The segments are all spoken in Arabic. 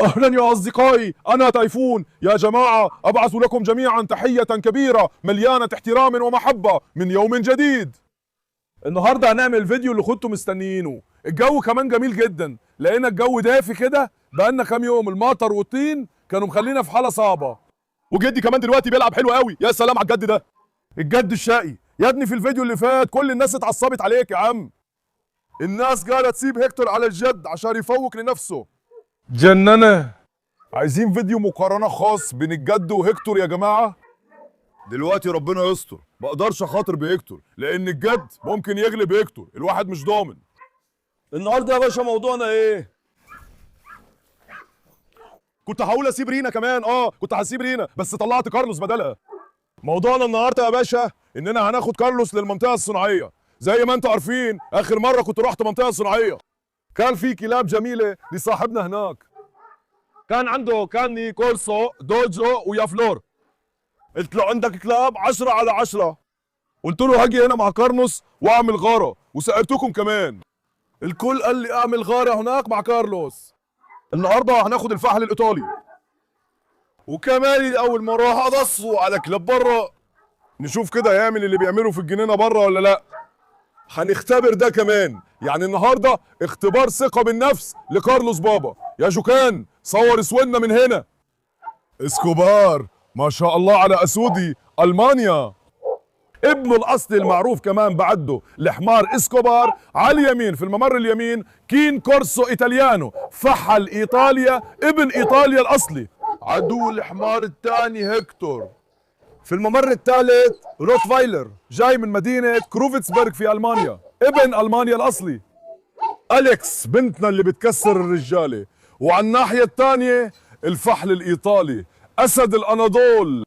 أهلا يا أصدقائي، أنا تايفون. يا جماعة أبعث لكم جميعا تحية كبيرة مليانة احترام ومحبة من يوم جديد. النهاردة هنعمل الفيديو اللي كنتم مستنيينه. الجو كمان جميل جدا، لقينا الجو دافي كده. بقالنا كام يوم المطر والطين كانوا مخلينا في حالة صعبة. وجدي كمان دلوقتي بيلعب حلو قوي. يا سلام على الجد ده، الجد الشقي. يا ابني في الفيديو اللي فات كل الناس اتعصبت عليك يا عم. الناس قالت تسيب هيكتور على الجد عشان يفوق لنفسه. جننه. عايزين فيديو مقارنة خاص بين الجد وهيكتور يا جماعة. دلوقتي ربنا يستر، ما اقدرش اخاطر بهيكتور لان الجد ممكن يغلب هيكتور، الواحد مش ضامن. النهارده يا باشا موضوعنا ايه؟ كنت هقول اسيب رينا كمان، كنت هسيب رينا بس طلعت كارلوس بدلها. موضوعنا النهارده يا باشا اننا هناخد كارلوس للمنطقة الصناعية. زي ما انتوا عارفين اخر مرة كنت رحت منطقة صناعية، كان في كلاب جميلة لصاحبنا هناك. كان عنده كاني كورسو دوجو ويا فلور. قلت له عندك كلاب 10 على 10. قلت له هاجي هنا مع كارلوس واعمل غاره، وسالتكم كمان الكل قال لي اعمل غاره هناك مع كارلوس. النهارده هناخد الفحل الايطالي، وكمان اول مره هضصوا على كلاب بره، نشوف كده هيعمل اللي بيعمله في الجنينه بره ولا لا. هنختبر ده كمان، يعني النهارده اختبار ثقه بالنفس لكارلوس بابا. يا جوكان صور سوينا من هنا. اسكوبار ما شاء الله على اسودي المانيا. ابنه الاصلي المعروف كمان بعده الحمار اسكوبار. على اليمين في الممر اليمين كين كورسو ايطاليانو، فحل ايطاليا، ابن ايطاليا الاصلي. عدو الحمار الثاني هيكتور. في الممر الثالث روتفايلر جاي من مدينة كروفيتسبرغ في ألمانيا، ابن ألمانيا الأصلي. أليكس بنتنا اللي بتكسر الرجالة. وعلى الناحية الثانية الفحل الإيطالي أسد الأناضول،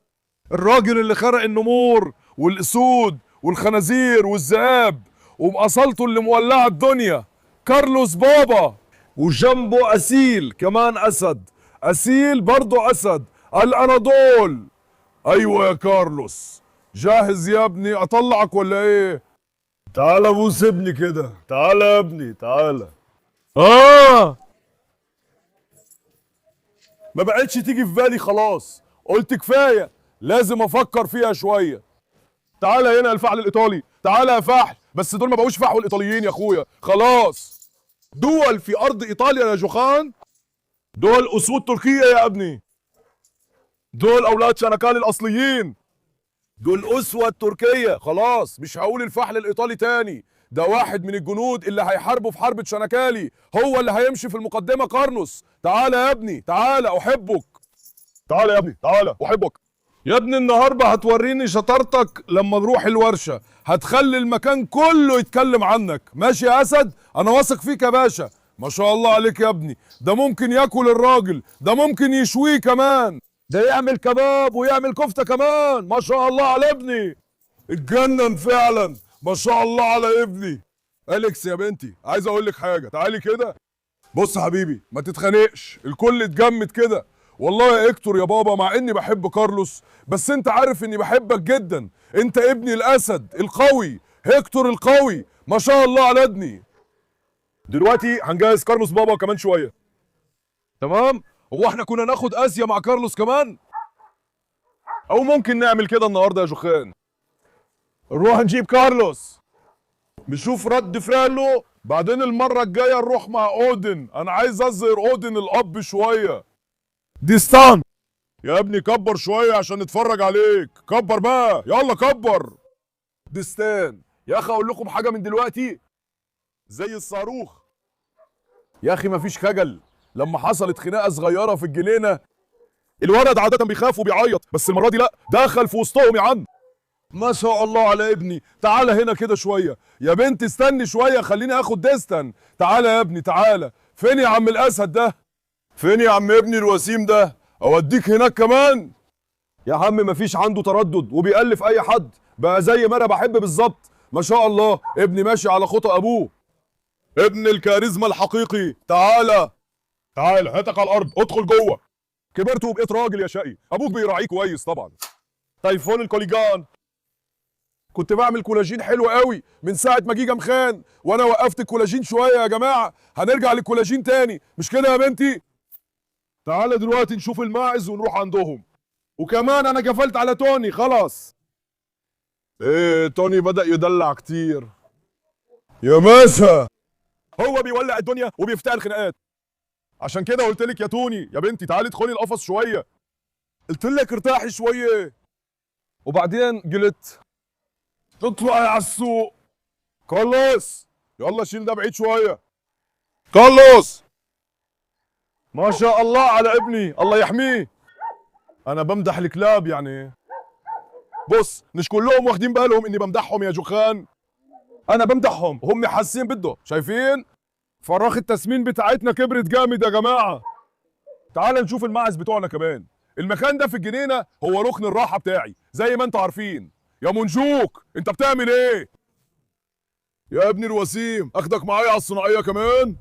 الراجل اللي خرق النمور والأسود والخنازير والذئاب ومقصلته اللي مولعة الدنيا، كارلوس بابا. وجنبه أسيل كمان أسد، أسيل برضه أسد الأناضول. ايوه يا كارلوس، جاهز يا ابني اطلعك ولا ايه؟ تعال بوس ابني كده، تعال يا ابني تعال. ما بقتش تيجي في بالي خلاص، قلت كفايه، لازم افكر فيها شويه. تعال هنا الفحل الايطالي، تعال يا فحل، بس دول ما بقوش فحول الايطاليين يا اخويا، خلاص دول في ارض ايطاليا يا جوخان. دول اسود تركيا يا ابني، دول اولاد شنكال الاصليين، دول اسود تركيا. خلاص مش هقول الفحل الايطالي تاني، ده واحد من الجنود اللي هيحاربوا في حرب شنكالي، هو اللي هيمشي في المقدمه. كارلوس تعال يا ابني تعال، احبك. تعال يا ابني تعال، احبك يا ابني. النهارده هتوريني شطارتك لما نروح الورشه، هتخلي المكان كله يتكلم عنك. ماشي يا اسد؟ انا واثق فيك يا باشا. ما شاء الله عليك يا ابني، ده ممكن ياكل الراجل، ده ممكن يشويه كمان، ده يعمل كباب ويعمل كفته كمان. ما شاء الله على ابني، اتجنن فعلا. ما شاء الله على ابني. اليكس يا بنتي عايز اقول لك حاجه، تعالي كده. بص يا حبيبي ما تتخانقش، الكل اتجمد كده. والله يا هيكتور يا بابا، مع اني بحب كارلوس بس انت عارف اني بحبك جدا. انت ابني الاسد القوي، هيكتور القوي. ما شاء الله على ابني. دلوقتي هنجهز كارلوس بابا كمان شويه، تمام؟ هو احنا كنا ناخد اسيا مع كارلوس كمان؟ او ممكن نعمل كده النهارده يا جوخان، نروح نجيب كارلوس نشوف رد فعله، بعدين المره الجايه نروح مع اودن. انا عايز اظهر اودن الاب شويه. ديستان يا ابني كبر شويه عشان نتفرج عليك، كبر بقى يلا كبر. ديستان يا اخي اقول لكم حاجه من دلوقتي، زي الصاروخ يا اخي مفيش خجل. لما حصلت خناقه صغيره في الجنينه، الولد عاده بيخاف وبيعيط، بس المره دي لا، دخل في وسطهم يا عم. ما شاء الله على ابني. تعالى هنا كده شويه يا بنت، استني شويه خليني اخد ديستان. تعالى يا ابني تعالى. فين يا عم الاسد ده؟ فين يا عم ابني الوسيم ده؟ اوديك هناك كمان يا عم. مفيش عنده تردد وبيألف اي حد، بقى زي ما انا بحب بالظبط. ما شاء الله ابني ماشي على خطى ابوه، ابن الكاريزما الحقيقي. تعالى تعالى هاتك على الارض، ادخل جوه. كبرت وبقيت راجل يا شقي، ابوك بيراعيه كويس طبعا. تايفون الكوليجان، كنت بعمل كولاجين حلو قوي من ساعه ما جه جمخان، وانا وقفت الكولاجين شويه. يا جماعه هنرجع للكولاجين تاني، مش كده يا بنتي؟ تعالى دلوقتي نشوف الماعز ونروح عندهم. وكمان انا قفلت على توني خلاص. ايه توني بدأ يدلع كتير يا ماسة. هو بيولع الدنيا وبيفتعل خناقات. عشان كده قلت لك يا توني يا بنتي تعالي ادخلي القفص شويه. قلت لك ارتاحي شويه. وبعدين قلت تطلعي على السوق. كارلوس يلا شيل ده بعيد شويه. كارلوس ما شاء الله على ابني الله يحميه. انا بمدح الكلاب يعني. بص مش كلهم واخدين بالهم اني بمدحهم يا جوخان. انا بمدحهم هم حاسين بده. شايفين فراخ التسمين بتاعتنا كبرت جامد يا جماعه. تعال نشوف الماعز بتوعنا كمان. المكان ده في الجنينه هو ركن الراحه بتاعي زي ما انتوا عارفين. يا منجوك انت بتعمل ايه يا ابني الوسيم؟ اخدك معايا على الصناعيه كمان.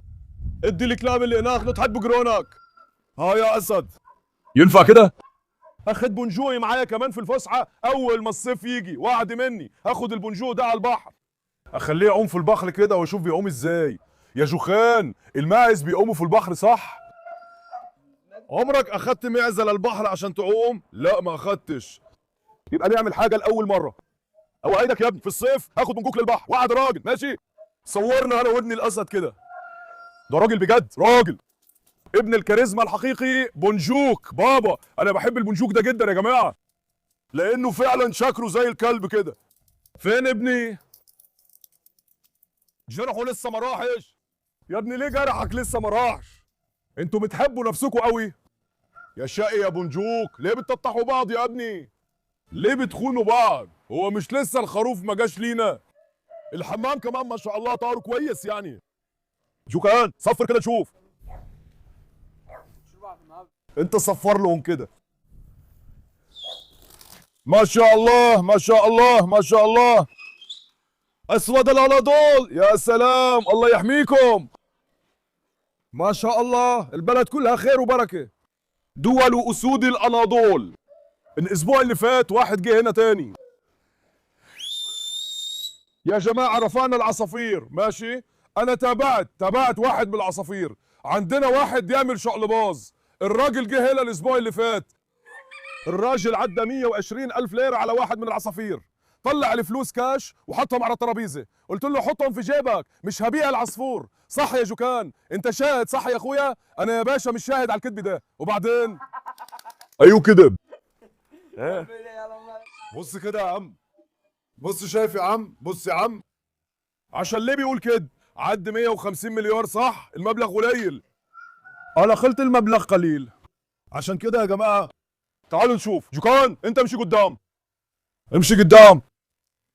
ادي الكلاب اللي هناك نضحك بجرونك. ها يا اسد ينفع كده؟ اخد بونجوي معايا كمان في الفسحه. اول ما الصيف يجي وعد مني اخد البونجو ده على البحر. اخليه يعوم في البحر كده واشوف بيعوم ازاي. يا جوخان الماعز بيعوموا في البحر صح؟ عمرك اخدت معزه للبحر عشان تعوم؟ لا ما اخدتش. يبقى نعمل حاجه لاول مره. اوعدك يا ابني في الصيف هاخد بونجوك للبحر. وعد راجل ماشي. صورنا انا وابني الاسد كده. ده راجل بجد راجل. ابن الكاريزما الحقيقي بونجوك بابا. انا بحب البونجوك ده جدا يا جماعه لانه فعلا شكله زي الكلب كده. فين ابني؟ جرحه لسه ما راحش. يا ابني ليه جرحك لسه ما راحش؟ انتوا بتحبوا نفسكم قوي يا شقي يا بونجوك. ليه بتطحوا بعض يا ابني؟ ليه بتخونوا بعض؟ هو مش لسه الخروف ما جاش لينا؟ الحمام كمان ما شاء الله طار كويس يعني. جوكان صفر كده نشوف. انت صفر لهم كده. ما شاء الله ما شاء الله ما شاء الله. اسود الاناضول يا سلام الله يحميكم. ما شاء الله البلد كلها خير وبركه. دول اسود الاناضول. الاسبوع اللي فات واحد جه هنا تاني. يا جماعه رفعنا العصافير ماشي. انا تابعت واحد من العصافير. عندنا واحد يعمل شقلباز. الراجل جه هنا الاسبوع اللي فات. الراجل عدى 120 الف ليره على واحد من العصافير. طلع الفلوس كاش وحطهم على الترابيزه. قلت له حطهم في جيبك مش هبيع العصفور. صح يا جوكان انت شاهد صح يا اخويا؟ انا يا باشا مش شاهد على الكذب ده. وبعدين ايوه كذب. بص كده يا عم. بص شايف يا عم؟ بص يا عم عشان ليه بيقول كده؟ عد 150 مليار صح؟ المبلغ قليل. انا قلت المبلغ قليل. عشان كده يا جماعه تعالوا نشوف. جوكان انت امشي قدام. امشي قدام.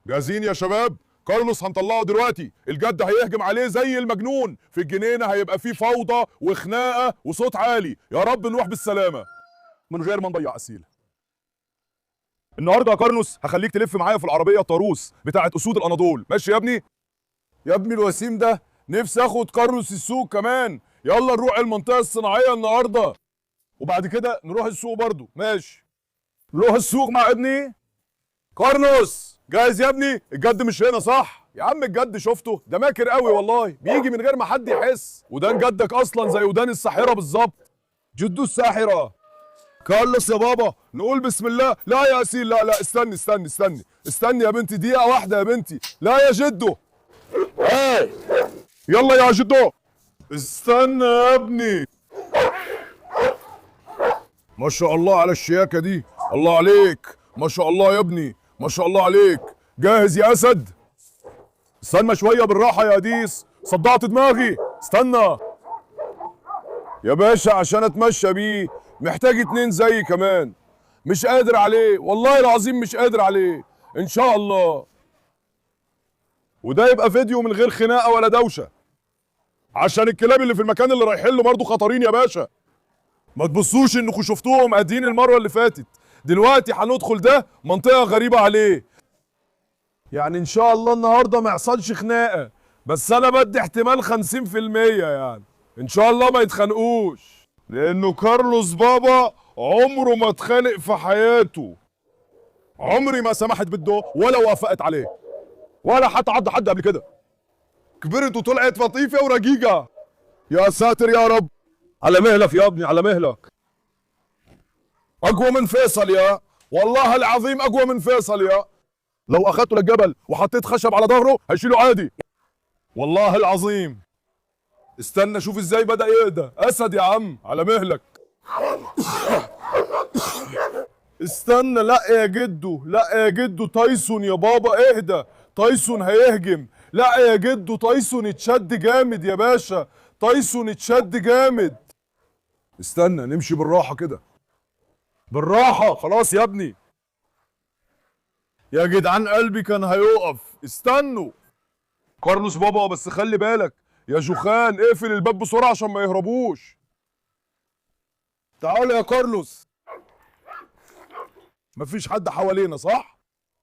جاهزين يا شباب؟ كارلوس هنطلعه دلوقتي. الجد هيهجم عليه زي المجنون. في الجنينه هيبقى فيه فوضى وخناقه وصوت عالي. يا رب نروح بالسلامه من غير ما نضيع اسيل. النهارده يا كارلوس هخليك تلف معايا في العربيه الطاروس بتاعت اسود الاناضول ماشي يا ابني؟ يا ابني الوسيم ده نفسي اخد كارلوس السوق كمان. يلا نروح المنطقه الصناعيه النهارده وبعد كده نروح السوق برضو ماشي. نروح السوق مع ابني. كارلوس جاهز يا ابني؟ الجد مش هنا صح؟ يا عم الجد شفته ده ماكر قوي والله. بيجي من غير ما حد يحس. ودان جدك اصلا زي ودان الساحره بالظبط. جدو الساحره. كارلوس يا بابا نقول بسم الله. لا يا اسيل لا استني يا بنتي دقيقه واحده يا بنتي. لا يا جدو. ايه يلا يا جدو. استنى يا ابني. ما شاء الله على الشياكه دي. الله عليك ما شاء الله يا ابني ما شاء الله عليك. جاهز يا اسد؟ استنى شويه بالراحه يا ديس صدعت دماغي. استنى يا باشا عشان اتمشى بيه محتاج 2 زي كمان. مش قادر عليه والله العظيم مش قادر عليه. ان شاء الله. وده يبقى فيديو من غير خناقه ولا دوشه عشان الكلاب اللي في المكان اللي رايحين له برضه خطرين يا باشا. ما تبصوش انكم شفتوهم قاعدين المره اللي فاتت. دلوقتي هندخل ده منطقه غريبه عليه. يعني ان شاء الله النهارده ما يحصلش خناقه. بس انا بدي احتمال 50% يعني. ان شاء الله ما يتخانقوش لانه كارلوس بابا عمره ما اتخانق في حياته. عمري ما سمحت بده ولا وافقت عليه ولا حتى عض حد قبل كده. كبرت وطلعت لطيفه ورقيقه. يا ساتر يا رب. على مهلك يا ابني على مهلك. اقوى من فيصل يا، والله العظيم اقوى من فيصل يا. لو اخدته للجبل وحطيت خشب على ظهره هيشيله عادي، والله العظيم. استنى شوف ازاي بدأ يهدى. اسد يا عم على مهلك. استنى، لا يا جدو، لا يا جدو، تايسون يا بابا اهدى، تايسون هيهجم. لا يا جدو، تايسون اتشد جامد يا باشا، تايسون اتشد جامد. استنى نمشي بالراحة كده، بالراحة. خلاص يا ابني، يا جدعان قلبي كان هيقف. استنوا كارلوس بابا، بس خلي بالك يا جوخان، اقفل الباب بسرعة عشان ما يهربوش. تعال يا كارلوس. مفيش حد حوالينا صح؟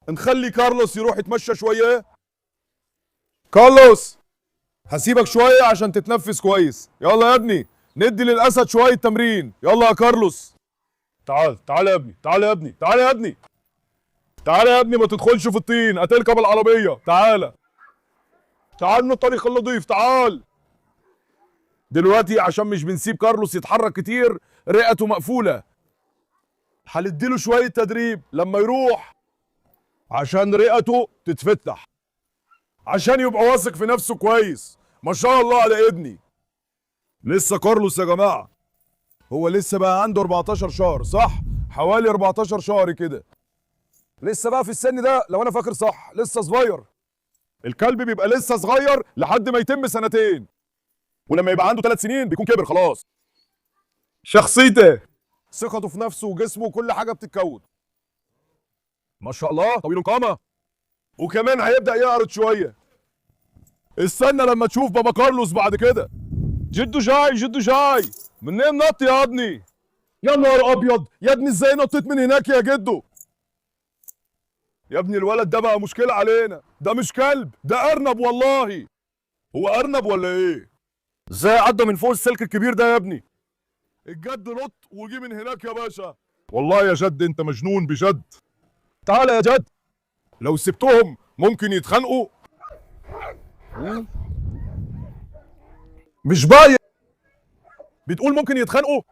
نخلي كارلوس يروح يتمشى شوية. كارلوس هسيبك شوية عشان تتنفس كويس. يلا يا ابني ندي للأسد شوية تمرين. يلا يا كارلوس. تعال يا ابني، تعال يا ابني، تعال يا ابني، تعال يا ابني، ما تدخلش في الطين هتركب العربية. تعال من الطريق النظيف، تعال. دلوقتي عشان مش بنسيب كارلوس يتحرك كتير، رئته مقفولة، هنديله شوية تدريب لما يروح عشان رئته تتفتح، عشان يبقى واثق في نفسه كويس. ما شاء الله على ابني. لسه كارلوس يا جماعة هو لسه بقى عنده 14 شهر صح؟ حوالي 14 شهر كده، لسه بقى في السن ده لو انا فاكر صح، لسه صغير. الكلب بيبقى لسه صغير لحد ما يتم سنتين، ولما يبقى عنده 3 سنين بيكون كبر خلاص. شخصيته، ثقته في نفسه وجسمه وكل حاجه بتتكون. ما شاء الله طويل قامه، وكمان هيبدا يعرض شويه. استنى لما تشوف بابا كارلوس بعد كده. جدو جاي منين نط يا ابني؟ يا نهار ابيض يا ابني، ازاي نطيت من هناك يا جدو؟ يا ابني الولد ده بقى مشكله علينا، ده مش كلب، ده ارنب والله. هو ارنب ولا ايه؟ ازاي عدى من فوق السلك الكبير ده يا ابني؟ الجد نط وجي من هناك يا باشا. والله يا جد انت مجنون بجد. تعالى يا جد، لو سبتهم ممكن يتخانقوا. مش باين، بتقول ممكن يتخانقوا.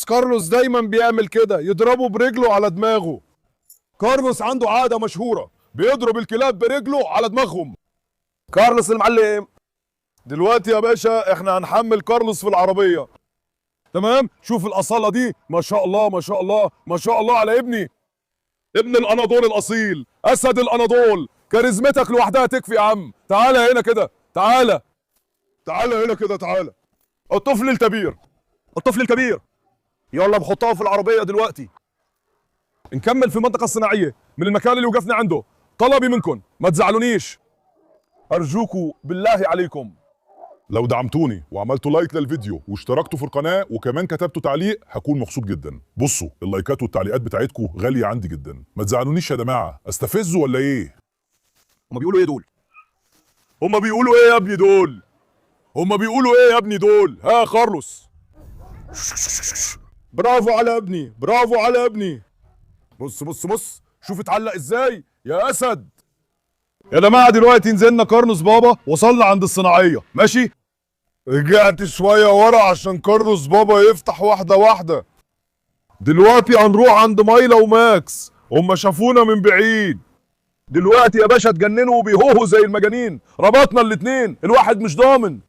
كارلوس دايما بيعمل كده، يضربه برجله على دماغه. كارلوس عنده عادة مشهورة، بيضرب الكلاب برجله على دماغهم. كارلوس المعلم. دلوقتي يا باشا احنا هنحمل كارلوس في العربية، تمام؟ شوف الأصالة دي، ما شاء الله ما شاء الله ما شاء الله على ابني، ابن الأناضول الأصيل، أسد الأناضول. كاريزمتك لوحدها تكفي يا عم. تعالى هنا كده، تعالى هنا كده، تعالى. الطفل الكبير يلا بحطها في العربية دلوقتي. نكمل في المنطقة الصناعية من المكان اللي وقفنا عنده. طلبي منكم ما تزعلونيش، أرجوكوا بالله عليكم لو دعمتوني وعملتوا لايك للفيديو واشتركتوا في القناة وكمان كتبتوا تعليق هكون مبسوط جدا. بصوا اللايكات والتعليقات بتاعتكم غالية عندي جدا، ما تزعلونيش يا جماعة. استفزوا ولا ايه؟ هما بيقولوا ايه دول؟ هما بيقولوا ايه يا ابني دول؟ هما بيقولوا ايه يا ابني دول؟ ها كارلوس، برافو على ابني، برافو على ابني. بص شوف اتعلق ازاي يا اسد. يا جماعه دلوقتي نزلنا كارلوس بابا، وصلنا عند الصناعيه ماشي. رجعت شويه ورا عشان كارلوس بابا يفتح واحده واحده. دلوقتي هنروح عند مايلا وماكس، هما شافونا من بعيد. دلوقتي يا باشا اتجننوا وبيهوهوا زي المجانين، ربطنا الاتنين، الواحد مش ضامن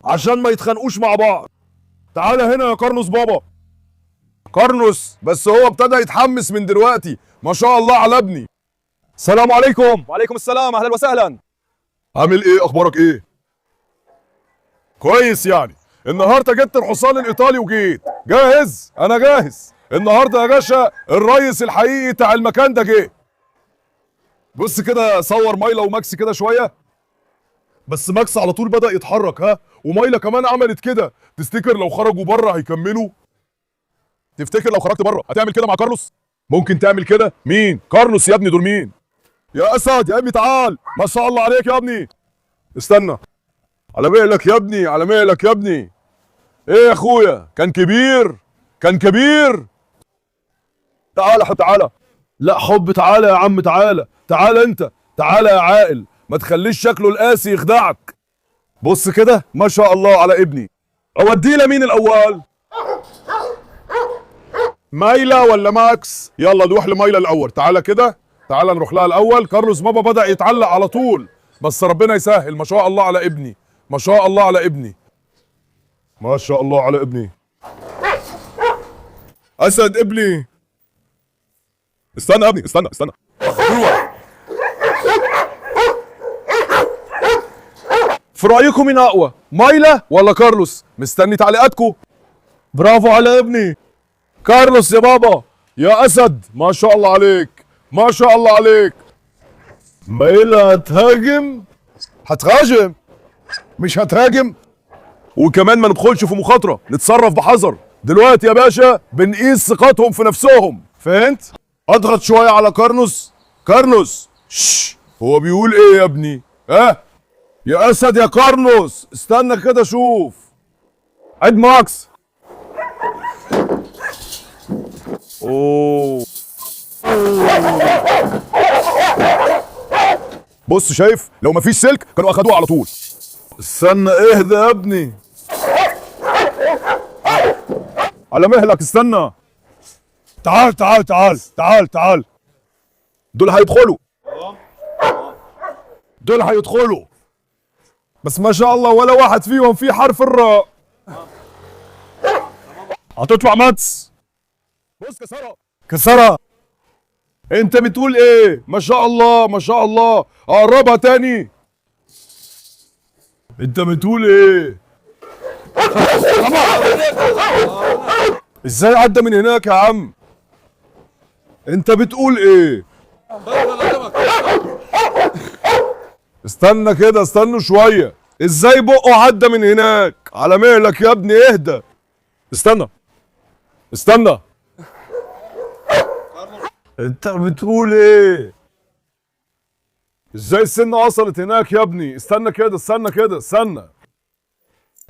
عشان ما يتخانقوش مع بعض. تعالى هنا يا كارلوس بابا. كارلوس بس هو ابتدى يتحمس من دلوقتي، ما شاء الله على ابني. السلام عليكم. وعليكم السلام، اهلا وسهلا. عامل ايه؟ اخبارك ايه؟ كويس يعني. النهارده جبت الحصان الايطالي وجيت جاهز. انا جاهز النهارده يا باشا، الريس الحقيقي بتاع المكان ده جه. بص كده، صور مايلا وماكس كده شويه. بس ماكس على طول بدأ يتحرك، ها، ومايلا كمان عملت كده. تفتكر لو خرجوا بره هيكملوا؟ تفتكر لو خرجت بره هتعمل كده مع كارلوس؟ ممكن تعمل كده؟ مين؟ كارلوس يا ابني، دول مين؟ يا اسد يا ابني تعال، ما شاء الله عليك يا ابني. استنى، على مهلك يا ابني، على مهلك يا ابني. ايه يا اخويا، كان كبير، كان كبير. تعالى. لا حب، تعالى يا عم، تعالى انت، تعالى يا عاقل، ما تخليش شكله القاسي يخدعك. بص كده ما شاء الله على ابني. اوديه لمين الاول؟ مايلة ولا ماكس؟ يلا نروح لمايلة الأول. تعالى كده، تعالى نروح لها الأول. كارلوس بابا بدأ يتعلق على طول، بس ربنا يسهل. ما شاء الله على ابني، ما شاء الله على ابني، ما شاء الله على ابني. أسد ابني. استنى يا ابني، استنى. في رأيكم مين أقوى، مايلة ولا كارلوس؟ مستني تعليقاتكم. برافو على ابني كارلوس يا بابا. يا أسد ما شاء الله عليك، ما شاء الله عليك. مايلة هتهاجم؟ هتهاجم مش هتهاجم. وكمان ما ندخلش في مخاطرة، نتصرف بحذر. دلوقتي يا باشا بنقيس ثقتهم في نفسهم، فهمت؟ اضغط شوية على كارلوس. كارلوس هو بيقول ايه يا ابني؟ ها؟ يا اسد يا كارلوس استنى كده شوف. عد ماكس. اوه بص، شايف؟ لو مفيش سلك كانوا اخدوها على طول. استنى، اهدى يا ابني، على مهلك، استنى. تعال. دول هيدخلوا، بس ما شاء الله ولا واحد فيهم في حرف الراء. هتطلع ماتس. بص كسرها. انت بتقول ايه؟ ما شاء الله ما شاء الله. قربها تاني. انت بتقول ايه؟ ازاي عدى من هناك يا عم؟ انت بتقول ايه؟ استنى كده، استنوا شوية. ازاي بقه عدى من هناك؟ على مهلك يا ابني، اهدى. استنى. انت بتقول ايه؟ ازاي السنة وصلت هناك يا ابني؟ استنى كده.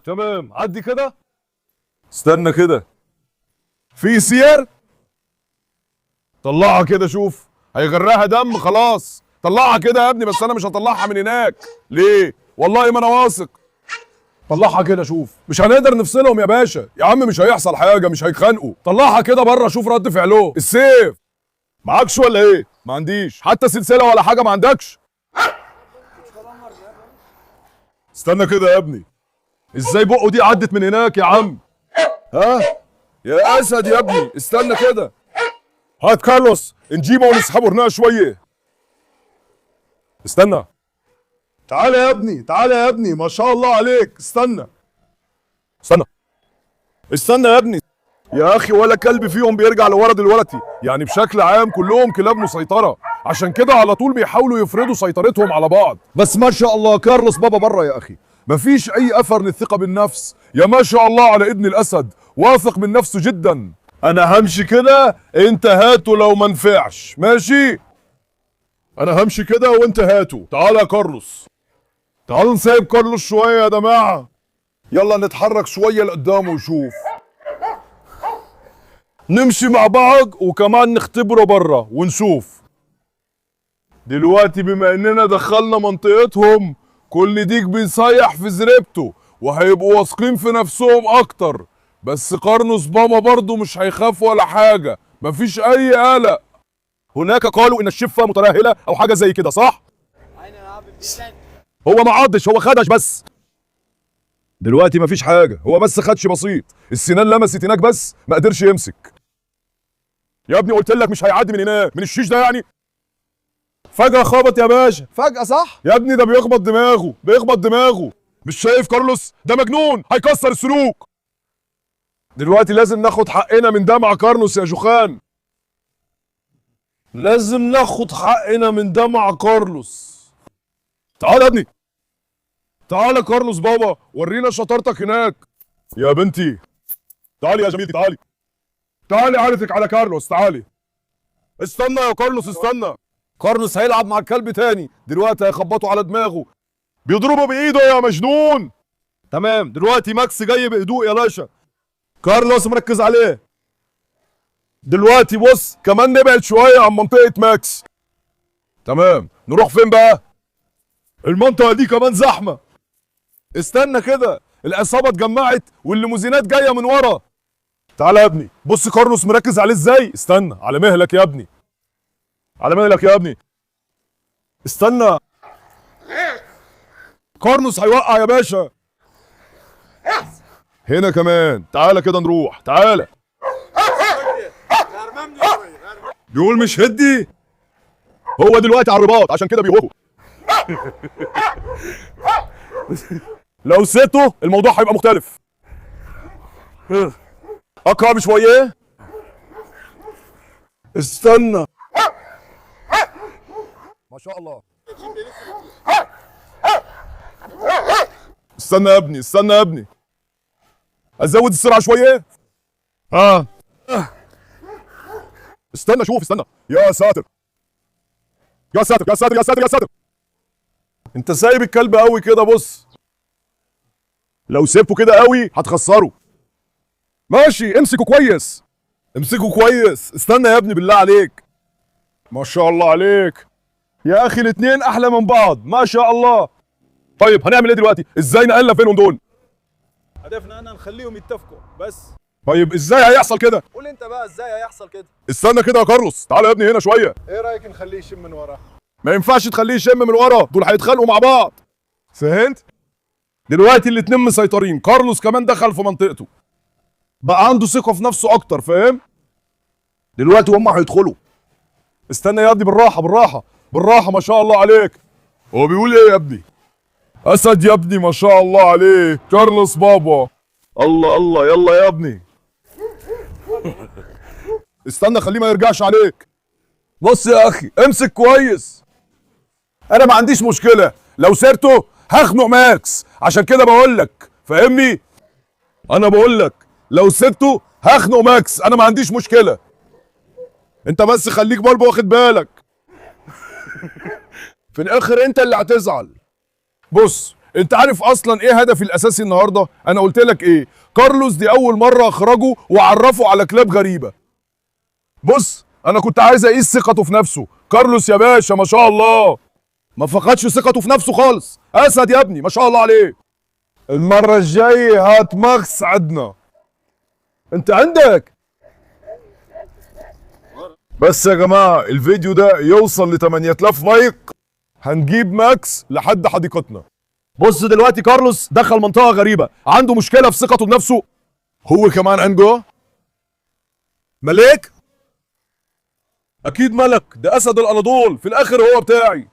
تمام، عدي كده. استنى كده، في سير. طلعها كده شوف، هيغرقها دم خلاص. طلعها كده يا ابني، بس انا مش هطلعها من هناك. ليه؟ والله ما انا واثق. طلعها كده شوف. مش هنقدر نفصلهم يا باشا. يا عم مش هيحصل حاجه، مش هيتخانقوا. طلعها كده بره، شوف رد فعلهم. السيف معكش ولا ايه؟ ما عنديش حتى سلسله ولا حاجه. ما عندكش؟ استنى كده يا ابني، ازاي بقه دي عدت من هناك يا عم؟ ها يا اسد يا ابني، استنى كده. هات كارلوس نجيبه ونسحبه هنا شويه. استنى. تعالى يا ابني، ما شاء الله عليك. استنى يا ابني. يا اخي ولا كلب فيهم بيرجع لورا دلوقتي. يعني بشكل عام كلهم كلاب مسيطره، عشان كده على طول بيحاولوا يفرضوا سيطرتهم على بعض. بس ما شاء الله كارلوس بابا بره يا اخي، مفيش اي اثر للثقه بالنفس. يا ما شاء الله على ابن الاسد، واثق من نفسه جدا. انا همشي كده، انت هاته لو ما نفعش. ماشي، انا همشي كده وانت هاته. تعالى يا كارلوس، تعالوا نسيب كارلوس شويه يا جماعه. يلا نتحرك شويه لقدام وشوف. نمشي مع بعض وكمان نختبره بره ونشوف. دلوقتي بما اننا دخلنا منطقتهم، كل ديك بيصيح في زريبته وهيبقوا واثقين في نفسهم اكتر. بس كارلوس بابا برضه مش هيخاف ولا حاجه، مفيش اي قلق. هناك قالوا ان الشفه مترهله او حاجه زي كده، صح؟ هو ما عضش، هو خدش بس. دلوقتي مفيش حاجه، هو بس خدش بسيط. السنان لمست هناك بس ما قدرش يمسك. يا ابني قلت لك مش هيعدي من هناك، من الشيش ده يعني. فجأة خبط يا باشا. فجأة صح؟ يا ابني ده بيخبط دماغه. مش شايف كارلوس؟ ده مجنون، هيكسر السلوك. دلوقتي لازم ناخد حقنا من ده مع كارلوس يا جوخان. لازم ناخد حقنا من ده مع كارلوس. تعال يا ابني، تعال كارلوس بابا، ورينا شطارتك هناك. يا بنتي تعالي يا جميلتي، تعالي عرفك على كارلوس. تعالي. استنى يا كارلوس، استنى. كارلوس هيلعب مع الكلب تاني. دلوقتي هيخبطوا على دماغه، بيضربه بايده يا مجنون. تمام، دلوقتي ماكس جاي بهدوء يا باشا. كارلوس مركز عليه. دلوقتي بص، كمان نبعد شويه عن منطقه ماكس. تمام، نروح فين بقى؟ المنطقه دي كمان زحمه. استنى كده، العصابه اتجمعت والليموزينات جايه من ورا. تعالى يا ابني، بص كارلوس مركز عليه ازاي. استنى، على مهلك يا ابني، على مهلك يا ابني. استنى، كارلوس هيوقع يا باشا. هنا كمان، تعالى كده نروح، تعالى. بيقول مش هدي، هو دلوقتي على الرباط عشان كده بيهوهو. لو سيبته الموضوع هيبقى مختلف. اقرب شويه. استنى، ما شاء الله. استنى يا ابني، استنى يا ابني، ازود السرعه شويه. استنى شوف، استنى. يا ساتر يا ساتر يا ساتر يا ساتر يا ساتر، انت سايب الكلب قوي كده. بص، لو سيبته كده قوي هتخسره. ماشي، امسكه كويس، امسكه كويس. استنى يا ابني بالله عليك. ما شاء الله عليك يا اخي، الاتنين احلى من بعض ما شاء الله. طيب هنعمل ايه دلوقتي؟ ازاي نقلب بينهم دول؟ هدفنا ان نخليهم يتفقوا بس. طيب ازاي هيحصل كده؟ قول انت بقى ازاي هيحصل كده. استنى كده يا كارلوس، تعالى يا ابني هنا شويه. ايه رايك نخليه يشم من وراه؟ ما ينفعش تخليه يشم من ورا، دول هيتخانقوا مع بعض. فهمت؟ دلوقتي الاتنين مسيطرين، كارلوس كمان دخل في منطقته، بقى عنده ثقة في نفسه أكتر. فاهم؟ دلوقتي هم هيدخلوا. استنى يا ابني، بالراحة بالراحة بالراحة. ما شاء الله عليك. هو بيقول إيه يا ابني؟ أسد يا ابني، ما شاء الله عليك. كارلوس بابا. الله الله، يلا يا ابني. استنى خليه ما يرجعش عليك. بص يا أخي، امسك كويس. أنا ما عنديش مشكلة، لو سرته هخنق ماكس، عشان كده بقول لك. فاهمني؟ أنا بقول لك لو سبته هخنق ماكس، انا ما عنديش مشكله. انت بس خليك برضه واخد بالك. في الاخر انت اللي هتزعل. بص، انت عارف اصلا ايه هدفي الاساسي النهارده؟ انا قلت لك ايه؟ كارلوس دي اول مره اخرجه واعرفه على كلاب غريبه. بص، انا كنت عايز اقيس ثقته في نفسه. كارلوس يا باشا ما شاء الله ما فقدش ثقته في نفسه خالص. اسد يا ابني ما شاء الله عليه. المره الجايه هات ماكس عندنا. انت عندك. بس يا جماعة الفيديو ده يوصل ل 8000 لايك، هنجيب ماكس لحد حديقتنا. بص دلوقتي كارلوس دخل منطقة غريبة، عنده مشكلة في ثقته بنفسه. هو كمان عنده ملك. اكيد ملك، ده اسد الاناضول، في الاخر هو بتاعي.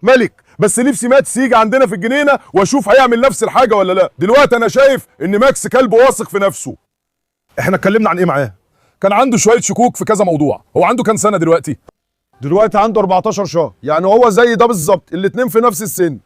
ملك، بس نفسي ماكس يجي عندنا في الجنينه واشوف هيعمل نفس الحاجه ولا لا. دلوقتي انا شايف ان ماكس كلب واثق في نفسه. احنا اتكلمنا عن ايه معاه؟ كان عنده شويه شكوك في كذا موضوع. هو عنده كام سنه دلوقتي؟ دلوقتي عنده 14 شهر، يعني هو زي ده بالظبط، الاتنين في نفس السن.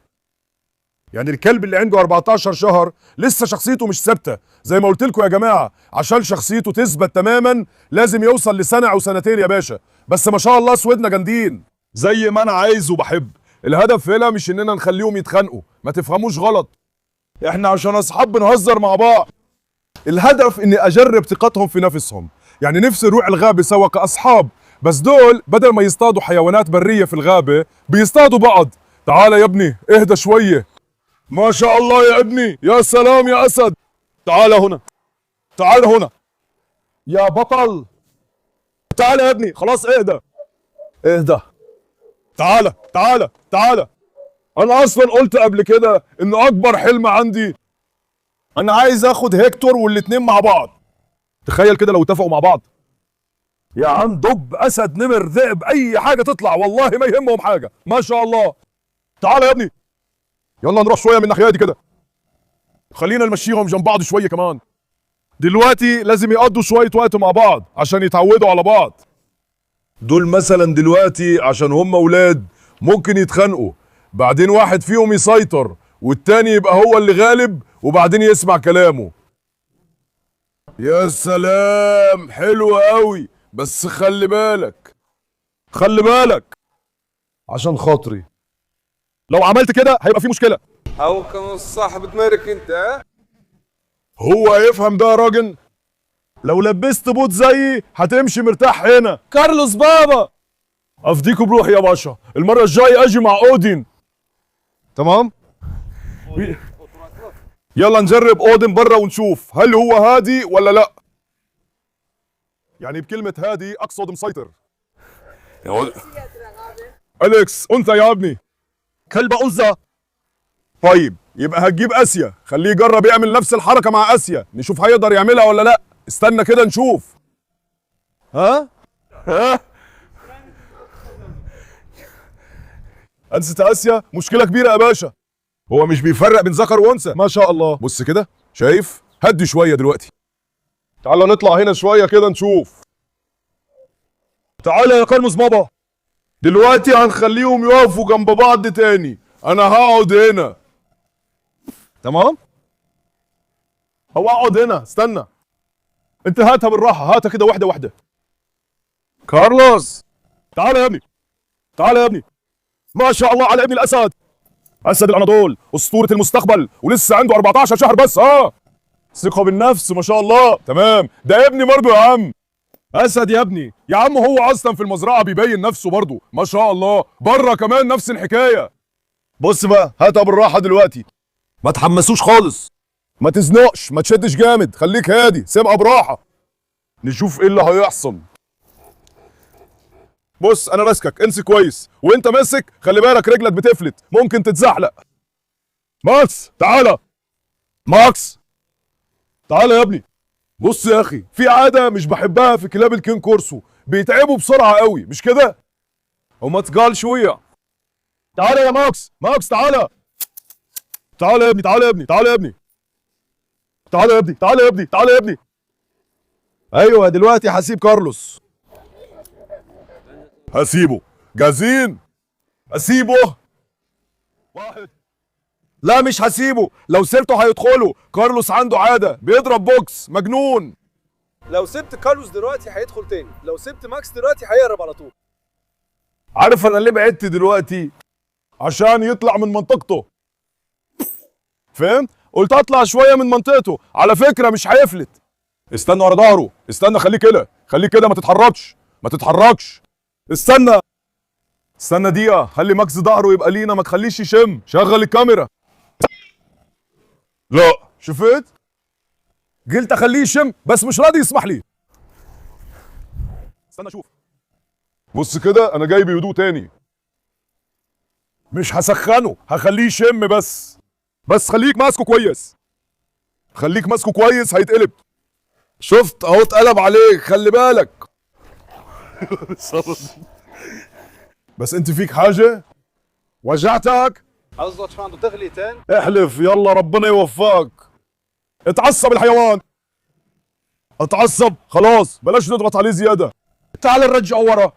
يعني الكلب اللي عنده 14 شهر لسه شخصيته مش ثابته. زي ما قلت لكم يا جماعه، عشان شخصيته تثبت تماما لازم يوصل لسنه او سنتين يا باشا. بس ما شاء الله سودنا جامدين زي ما انا عايز وبحب. الهدف هنا مش اننا نخليهم يتخانقوا، ما تفهموش غلط، احنا عشان اصحاب بنهزر مع بعض. الهدف اني اجرب ثقتهم في نفسهم، يعني نفسي نروح الغابه سوا كاصحاب. بس دول بدل ما يصطادوا حيوانات بريه في الغابه بيصطادوا بعض. تعال يا ابني اهدى شويه. ما شاء الله يا ابني، يا سلام يا اسد. تعال هنا، تعال هنا يا بطل. تعال يا ابني، خلاص اهدى اهدى. تعال تعال تعال. انا اصلا قلت قبل كده ان اكبر حلم عندي انا عايز اخد هيكتور والاتنين مع بعض. تخيل كده لو اتفقوا مع بعض. يا عم دب، اسد، نمر، ذئب، اي حاجه تطلع والله ما يهمهم حاجه. ما شاء الله. تعال يا ابني، يلا نروح شويه من ناحيتي كده. خلينا نمشيهم جنب بعض شويه كمان. دلوقتي لازم يقضوا شويه وقت مع بعض عشان يتعودوا على بعض. دول مثلا دلوقتي عشان هم اولاد ممكن يتخانقوا، بعدين واحد فيهم يسيطر والتاني يبقى هو اللي غالب وبعدين يسمع كلامه. يا سلام، حلو قوي، بس خلي بالك خلي بالك عشان خاطري. لو عملت كده هيبقى في مشكله. او كان صاحب دماغك انت، ها؟ هو هيفهم ده يا راجل؟ لو لبست بوت زيي هتمشي مرتاح هنا. كارلوس بابا، افديكوا بروحي يا باشا، المره الجايه اجي مع اودين. تمام؟ يلا نجرب اودن بره ونشوف هل هو هادي ولا لا. يعني بكلمة هادي اقصد مسيطر. اليكس انثى يا ابني. كلبة انثى. طيب يبقى هتجيب اسيا، خليه يجرب يعمل نفس الحركة مع اسيا، نشوف هيقدر يعملها ولا لا. استنى كده نشوف. ها؟ أنسة آسيا مشكلة كبيرة يا باشا. هو مش بيفرق بين ذكر وأنثى ما شاء الله. بص كده شايف؟ هدي شوية دلوقتي. تعالى نطلع هنا شوية كده نشوف. تعالى يا كرمز بابا. دلوقتي هنخليهم يقفوا جنب بعض تاني. أنا هقعد هنا. تمام؟ هو اقعد هنا استنى. أنت هاتها بالراحة، هاتها كده واحدة واحدة. كارلوس تعالى يا ابني. تعالى يا ابني. ما شاء الله على ابن الاسد. اسد الاناضول اسطوره المستقبل ولسه عنده 14 شهر بس. ثقه بالنفس ما شاء الله. تمام ده ابني برضه يا عم. اسد يا ابني. يا عم هو اصلا في المزرعه بيبين نفسه برضه ما شاء الله. بره كمان نفس الحكايه. بص بقى هاتها بالراحه دلوقتي. ما تحمسوش خالص. ما تزنقش، ما تشدش جامد، خليك هادي، سيبها براحه. نشوف ايه اللي هيحصل. بص انا ماسكك، امسك كويس، وانت ماسك خلي بالك رجلك بتفلت، ممكن تتزحلق. ماكس تعالى. ماكس تعالى يا ابني. بص يا اخي في عاده مش بحبها في كلاب الكين كورسو، بيتعبوا بسرعه قوي مش كده؟ وما تقال شويه. تعالى يا ماكس. ماكس تعالى. تعالى يا ابني. تعالى يا ابني. تعالى يا ابني. تعالى يا ابني. تعالى يا ابني. تعالى يا ابني. ايوه دلوقتي هسيب كارلوس. هسيبه. جاهزين؟ هسيبه. واحد. لا مش هسيبه، لو سبته هيدخلوا. كارلوس عنده عادة بيضرب بوكس مجنون. لو سبت كارلوس دلوقتي هيدخل تاني، لو سبت ماكس دلوقتي هيهرب على طول. عارف انا ليه بعدت دلوقتي؟ عشان يطلع من منطقته. فهمت؟ قلت اطلع شوية من منطقته، على فكرة مش هيفلت. استنى ورا ظهره، استنى خليه كده، خليه كده ما تتحركش، ما تتحركش. استنى. استنى دقيقة، خلي ماكس ظهره يبقى لينا، ما تخليش يشم. شغل الكاميرا. لا شفت؟ قلت اخليه يشم بس مش راضي يسمح لي. استنى شوف. بص كده انا جايب هدوء تاني. مش هسخنه، هخليه يشم بس. بس خليك ماسكه كويس. خليك ماسكه كويس هيتقلب. شفت اهو اتقلب عليك، خلي بالك. بس انت فيك حاجة؟ وجعتك؟ قصدك شو عنده تغلي تاني؟ احلف يلا ربنا يوفقك. اتعصب الحيوان. اتعصب خلاص بلاش نضغط عليه زيادة. تعال نرجعه ورا.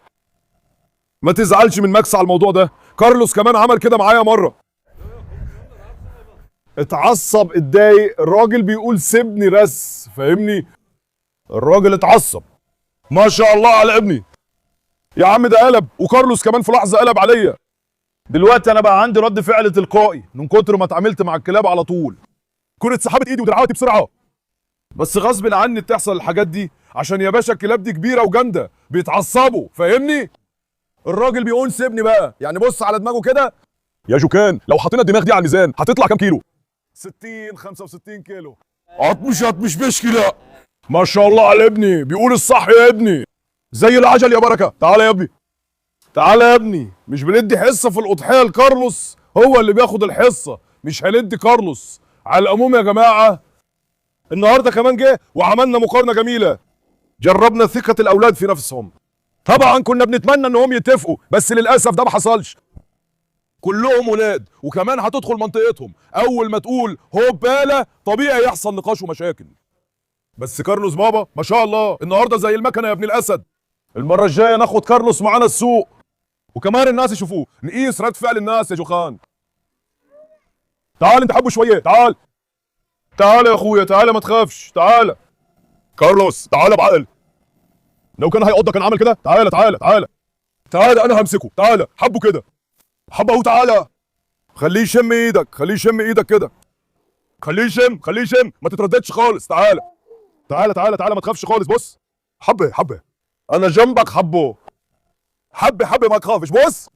ما تزعلش من ماكس على الموضوع ده، كارلوس كمان عمل كده معايا مرة. اتعصب اتضايق، الراجل بيقول سيبني بس، فاهمني؟ الراجل اتعصب. ما شاء الله على ابني. يا عم ده قلب، وكارلوس كمان في لحظة قلب عليا. دلوقتي انا بقى عندي رد فعل تلقائي من كتر ما اتعاملت مع الكلاب على طول. كنت سحبت ايدي ودراعاتي بسرعة. بس غصب عني بتحصل الحاجات دي، عشان يا باشا الكلاب دي كبيرة وجامدة، بيتعصبوا فاهمني؟ الراجل بيقول سيبني بقى، يعني بص على دماغه كده. يا جوكان لو حطينا الدماغ دي على الميزان هتطلع كام كيلو؟ 60 65 كيلو. مش مشكلة. ما شاء الله على ابني، بيقول الصح يا ابني. زي العجل يا بركة. تعالى يا ابني. تعالى يا ابني، مش بندي حصة في الأضحية لكارلوس، هو اللي بياخد الحصة، مش هندي كارلوس. على العموم يا جماعة النهارده كمان جه وعملنا مقارنة جميلة. جربنا ثقة الأولاد في نفسهم. طبعا كنا بنتمنى انهم يتفقوا، بس للأسف ده ما حصلش. كلهم ولاد، وكمان هتدخل منطقتهم، أول ما تقول هوبالا طبيعي يحصل نقاش ومشاكل. بس كارلوس بابا ما شاء الله النهارده زي المكنة يا ابن الأسد. المرة الجاية ناخد كارلوس معانا السوق، وكمان الناس يشوفوه، نقيس رد فعل الناس يا جوخان. تعال انت حبه شويه، تعال. تعال يا اخويا، تعال ما تخافش، تعال. كارلوس تعال بعقل. لو كان هيقضك كان عمل كده. تعال تعال تعال. تعال انا همسكه، تعال حبه كده. حبه اهو تعال. خليه يشم ايدك، خليه يشم ايدك كده. خليه يشم، خليه يشم، ما تترددش خالص، تعال. تعال تعال تعال ما تخافش خالص، بص. حبه حبه. انا جنبك حبه. حبه حبه ما تخافش، بص.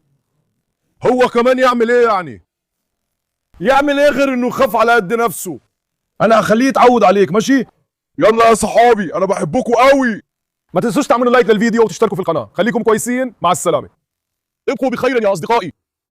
هو كمان يعمل ايه يعني؟ يعمل ايه غير انه يخاف على قد نفسه؟ انا هخليه يتعود عليك، ماشي؟ يلا يا صحابي انا بحبكم قوي. ما تنسوش تعملوا لايك للفيديو وتشتركوا في القناه. خليكم كويسين، مع السلامه. ابقوا بخير يا اصدقائي.